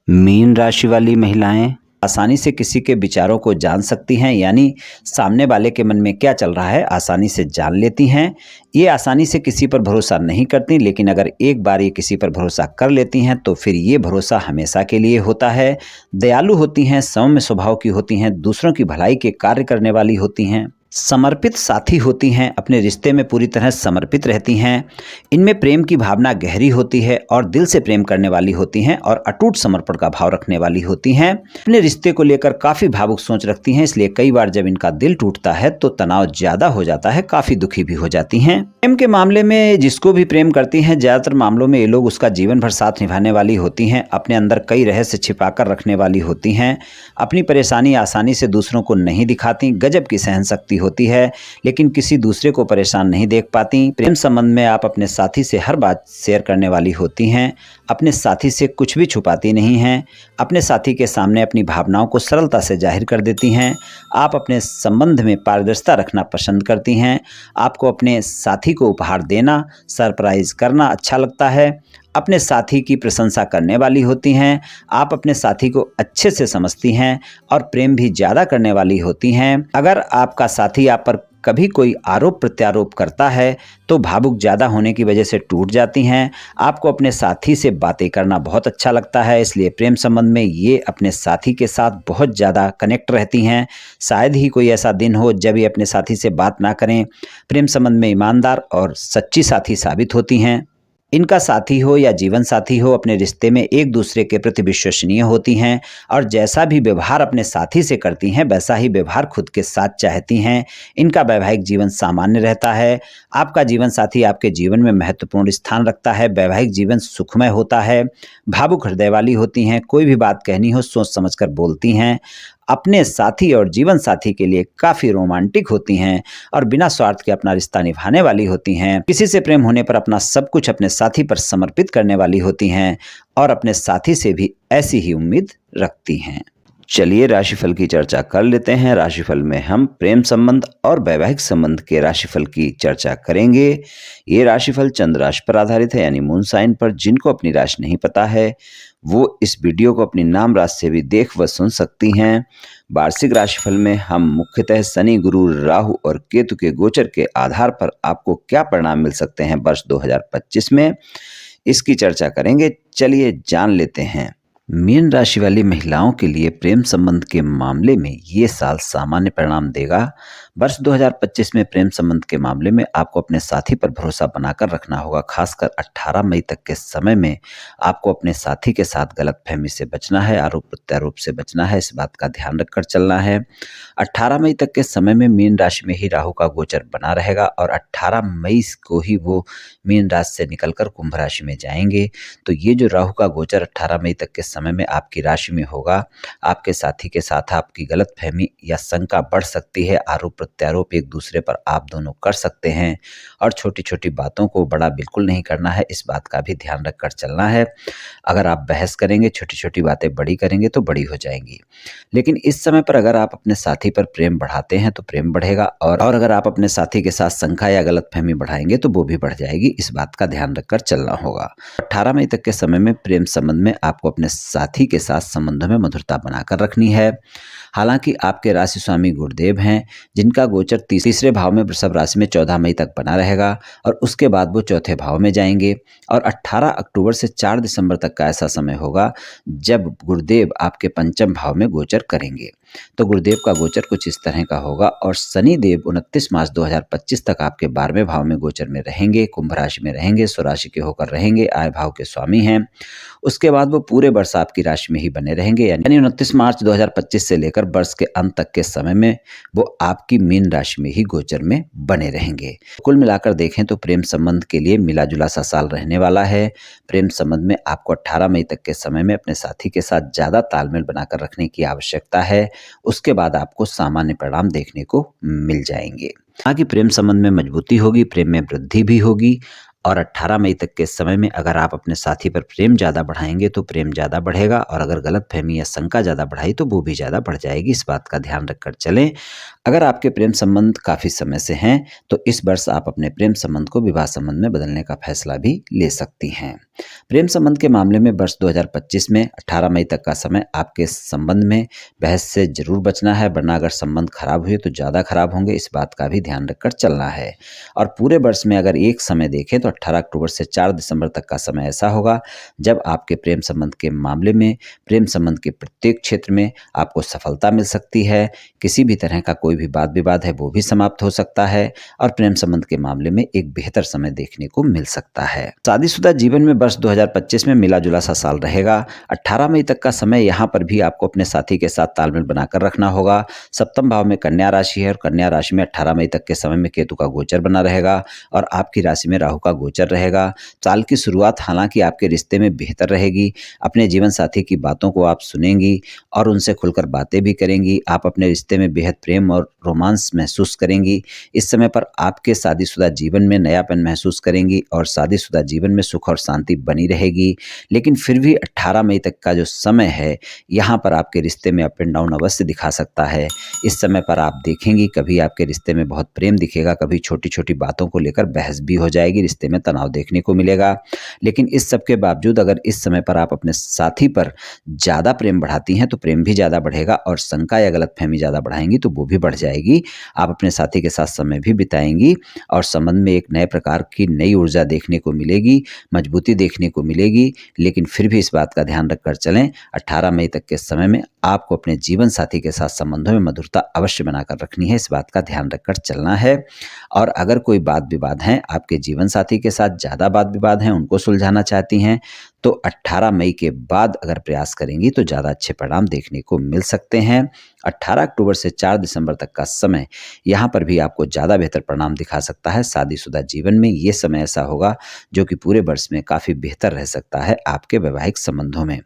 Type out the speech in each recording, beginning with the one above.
Mean राशि वाली महिलाएं आसानी से किसी के विचारों को जान सकती हैं, यानी सामने वाले के मन में क्या चल रहा है आसानी से जान लेती हैं। ये आसानी से किसी पर भरोसा नहीं करती, लेकिन अगर एक बार ये किसी पर भरोसा कर लेती हैं तो फिर ये भरोसा हमेशा के लिए होता है। दयालु होती हैं, सौम्य स्वभाव की होती हैं, दूसरों की भलाई के कार्य करने वाली होती हैं, समर्पित साथी होती हैं, अपने रिश्ते में पूरी तरह समर्पित रहती हैं। इनमें प्रेम की भावना गहरी होती है और दिल से प्रेम करने वाली होती हैं और अटूट समर्पण का भाव रखने वाली होती हैं। अपने रिश्ते को लेकर काफ़ी भावुक सोच रखती हैं, इसलिए कई बार जब इनका दिल टूटता है तो तनाव ज़्यादा हो जाता है, काफ़ी दुखी भी हो जाती हैं। प्रेम के मामले में जिसको भी प्रेम करती हैं, ज़्यादातर मामलों में ये लोग उसका जीवन भर साथ निभाने वाली होती हैं। अपने अंदर कई रहस्य छिपाकर रखने वाली होती हैं। अपनी परेशानी आसानी से दूसरों को नहीं दिखाती, गजब की सहनशक्ति होती है, लेकिन किसी दूसरे को परेशान नहीं देख पाती। प्रेम संबंध में आप अपने साथी से हर बात शेयर करने वाली होती हैं। अपने साथी से कुछ भी छुपाती नहीं हैं। अपने साथी के सामने अपनी भावनाओं को सरलता से जाहिर कर देती हैं। आप अपने संबंध में पारदर्शिता रखना पसंद करती हैं। आपको अपने साथी को उपहार देना, सरप्राइज करना अच्छा लगता है। अपने साथी की प्रशंसा करने वाली होती हैं। आप अपने साथी को अच्छे से समझती हैं और प्रेम भी ज़्यादा करने वाली होती हैं। अगर आपका साथी आप पर कभी कोई आरोप प्रत्यारोप करता है तो भावुक ज़्यादा होने की वजह से टूट जाती हैं। आपको अपने साथी से बातें करना बहुत अच्छा लगता है, इसलिए प्रेम संबंध में ये अपने साथी के साथ बहुत ज़्यादा कनेक्ट रहती हैं। शायद ही कोई ऐसा दिन हो जब ये अपने साथी से बात ना करें। प्रेम संबंध में ईमानदार और सच्ची साथी साबित होती हैं। इनका साथी हो या जीवन साथी हो, अपने रिश्ते में एक दूसरे के प्रति विश्वसनीय होती हैं और जैसा भी व्यवहार अपने साथी से करती हैं वैसा ही व्यवहार खुद के साथ चाहती हैं। इनका वैवाहिक जीवन सामान्य रहता है। आपका जीवन साथी आपके जीवन में महत्वपूर्ण स्थान रखता है। वैवाहिक जीवन सुखमय होता है। भावुक हृदय वाली होती हैं। कोई भी बात कहनी हो सोच समझकर बोलती हैं। अपने साथी और जीवन साथी के लिए काफ़ी रोमांटिक होती हैं और बिना स्वार्थ के अपना रिश्ता निभाने वाली होती हैं। किसी से प्रेम होने पर अपना सब कुछ अपने साथी पर समर्पित करने वाली होती हैं और अपने साथी से भी ऐसी ही उम्मीद रखती हैं। चलिए राशिफल की चर्चा कर लेते हैं। राशिफल में हम प्रेम संबंध और वैवाहिक संबंध के राशिफल की चर्चा करेंगे। ये राशिफल चंद्र राशि पर आधारित है, यानी मून साइन पर। जिनको अपनी राशि नहीं पता है वो इस वीडियो को अपनी नाम राशि से भी देख व सुन सकती हैं। वार्षिक राशिफल में हम मुख्यतः शनि, गुरु, राहु और केतु के गोचर के आधार पर आपको क्या परिणाम मिल सकते हैं वर्ष 2025 में, इसकी चर्चा करेंगे। चलिए जान लेते हैं। मीन राशि वाली महिलाओं के लिए प्रेम संबंध के मामले में ये साल सामान्य परिणाम देगा। वर्ष 2025 में प्रेम संबंध के मामले में आपको अपने साथी पर भरोसा बनाकर रखना होगा। खासकर 18 मई तक के समय में आपको अपने साथी के साथ गलतफहमी से बचना है, आरोप प्रत्यारोप से बचना है। इस बात का ध्यान रखकर चलना है। 18 मई तक के समय में मीन राशि में ही राहु का गोचर बना रहेगा और 18 मई को ही वो मीन राशि से निकलकर कुंभ राशि में जाएंगे। तो ये जो राहु का गोचर 18 मई तक के समय में आपकी राशि में होगा, आपके साथी के साथ आपकी गलतफहमी या शंका बढ़ सकती है। आरोप प्रत्यारोप एक दूसरे पर आप दोनों कर सकते हैं और छोटी छोटी बातों को बड़ा बिल्कुल नहीं करना है। इस बात का भी ध्यान रखकर चलना है। अगर आप बहस करेंगे, छोटी छोटी बातें बड़ी करेंगे तो बड़ी हो जाएंगी। लेकिन इस समय पर अगर आप अपने साथी पर प्रेम बढ़ाते हैं तो प्रेम बढ़ेगा और अगर आप अपने साथी के साथ शंका या गलतफहमी बढ़ाएंगे तो वो भी बढ़ जाएगी। इस बात का ध्यान रखकर चलना होगा। 18 मई तक के समय में प्रेम संबंध में आपको अपने साथी के साथ संबंधों में मधुरता बनाकर रखनी है। हालांकि आपके राशि स्वामी गुरुदेव हैं, जिनका गोचर तीसरे भाव में वृषभ राशि में 14 मई तक बना रहेगा और उसके बाद वो चौथे भाव में जाएंगे और 18 अक्टूबर से 4 दिसंबर तक का ऐसा समय होगा जब गुरुदेव आपके पंचम भाव में गोचर करेंगे। तो गुरुदेव का गोचर कुछ इस तरह का होगा और शनि देव 29 मार्च 2025 तक आपके 12वें भाव में गोचर में रहेंगे, कुंभ राशि में रहेंगे, स्वराशि के होकर रहेंगे, आय भाव के स्वामी हैं। उसके बाद वो पूरे वर्ष आपकी राशि में ही बने रहेंगे, यानी 29 मार्च 2025 से लेकर वर्ष के अंत तक के समय में वो आपकी मीन राशि में ही गोचर में बने रहेंगे। कुल मिलाकर देखें तो प्रेम संबंध के लिए मिला जुला सा साल रहने वाला है। प्रेम संबंध में आपको 18 मई तक के समय में अपने साथी के साथ ज़्यादा तालमेल बनाकर रखने की आवश्यकता है। उसके बाद आपको सामान्य परिणाम देखने को मिल जाएंगे। आगे प्रेम संबंध में मजबूती होगी, प्रेम में वृद्धि भी होगी। और 18 मई तक के समय में अगर आप अपने साथी पर प्रेम ज़्यादा बढ़ाएंगे तो प्रेम ज़्यादा बढ़ेगा, और अगर गलतफहमी या शंका ज़्यादा बढ़ाई तो वो भी ज़्यादा बढ़ जाएगी। इस बात का ध्यान रखकर चलें। अगर आपके प्रेम संबंध काफ़ी समय से हैं तो इस वर्ष आप अपने प्रेम संबंध को विवाह संबंध में बदलने का फैसला भी ले सकती हैं। प्रेम संबंध के मामले में वर्ष 2025 में 18 मई तक का समय आपके संबंध में बहस से जरूर बचना है, वरना अगर संबंध खराब हुए तो ज़्यादा खराब होंगे। इस बात का भी ध्यान रखकर चलना है। और पूरे वर्ष में अगर एक समय देखें तो 18 अक्टूबर से 4 दिसंबर तक का समय ऐसा होगा जब आपके प्रेम संबंध के मामले में प्रेम संबंध के प्रत्येक क्षेत्र में आपको सफलता मिल सकती है। किसी भी तरह का कोई भी वाद विवाद है वो भी समाप्त हो सकता है, और प्रेम संबंध के मामले में एक बेहतर समय देखने को मिल सकता है। शादीशुदा जीवन में वर्ष 2025 में मिला जुला सा साल रहेगा। 18 मई तक का समय यहाँ पर भी आपको अपने साथी के साथ तालमेल बनाकर रखना होगा। सप्तम भाव में कन्या राशि है और कन्या राशि में 18 मई तक के समय में केतु का गोचर बना रहेगा और आपकी राशि में राहु का गोचर रहेगा। साल की शुरुआत हालांकि आपके रिश्ते में बेहतर रहेगी। अपने जीवन साथी की बातों को आप सुनेंगी और उनसे खुलकर बातें भी करेंगी। आप अपने रिश्ते में बेहद प्रेम और रोमांस महसूस करेंगी। इस समय पर आपके शादीशुदा जीवन में नयापन महसूस करेंगी और शादीशुदा जीवन में सुख और शांति बनी रहेगी। लेकिन फिर भी 18 मई तक का जो समय है यहाँ पर आपके रिश्ते में अप एंड डाउन अवश्य दिखा सकता है। इस समय पर आप देखेंगी कभी आपके रिश्ते में बहुत प्रेम दिखेगा, कभी छोटी छोटी बातों को लेकर बहस भी हो जाएगी, रिश्ते में तनाव देखने को मिलेगा। लेकिन इस सब के बावजूद अगर इस समय पर आप अपने साथी पर ज़्यादा प्रेम बढ़ाती हैं तो प्रेम भी ज़्यादा बढ़ेगा, और शंका या गलतफहमी ज़्यादा बढ़ाएंगी तो वो भी बढ़ जाएगी। आप अपने साथी के साथ समय भी बिताएंगी और संबंध में एक नए प्रकार की नई ऊर्जा देखने को मिलेगी, मजबूती देखने को मिलेगी। लेकिन फिर भी इस बात का ध्यान रखकर चलें, 18 मई तक के समय में आपको अपने जीवन साथी के साथ संबंधों में मधुरता अवश्य बनाकर रखनी है। इस बात का ध्यान रखकर चलना है। और अगर कोई वाद विवाद हैं, आपके जीवन साथी के साथ ज़्यादा वाद विवाद हैं, उनको सुलझाना चाहती हैं तो 18 मई के बाद अगर प्रयास करेंगी तो ज़्यादा अच्छे परिणाम देखने को मिल सकते हैं। 18 अक्टूबर से 4 दिसंबर तक का समय यहाँ पर भी आपको ज़्यादा बेहतर परिणाम दिखा सकता है। शादीशुदा जीवन में ये समय ऐसा होगा जो कि पूरे वर्ष में काफ़ी बेहतर रह सकता है आपके वैवाहिक संबंधों में।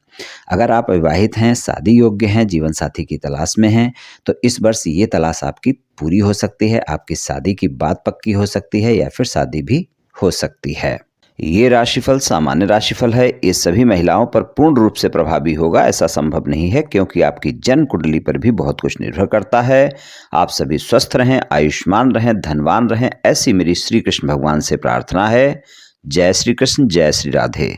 अगर आप विवाहित हैं, शादी योग्य हैं, जीवन साथी की तलाश में हैं तो इस वर्ष ये तलाश आपकी पूरी हो सकती है। आपकी शादी की बात पक्की हो सकती है या फिर शादी भी हो सकती है। ये राशिफल सामान्य राशिफल है। ये सभी महिलाओं पर पूर्ण रूप से प्रभावी होगा ऐसा संभव नहीं है, क्योंकि आपकी जन्म कुंडली पर भी बहुत कुछ निर्भर करता है। आप सभी स्वस्थ रहें, आयुष्मान रहें, धनवान रहें, ऐसी मेरी श्री कृष्ण भगवान से प्रार्थना है। जय श्री कृष्ण, जय श्री राधे।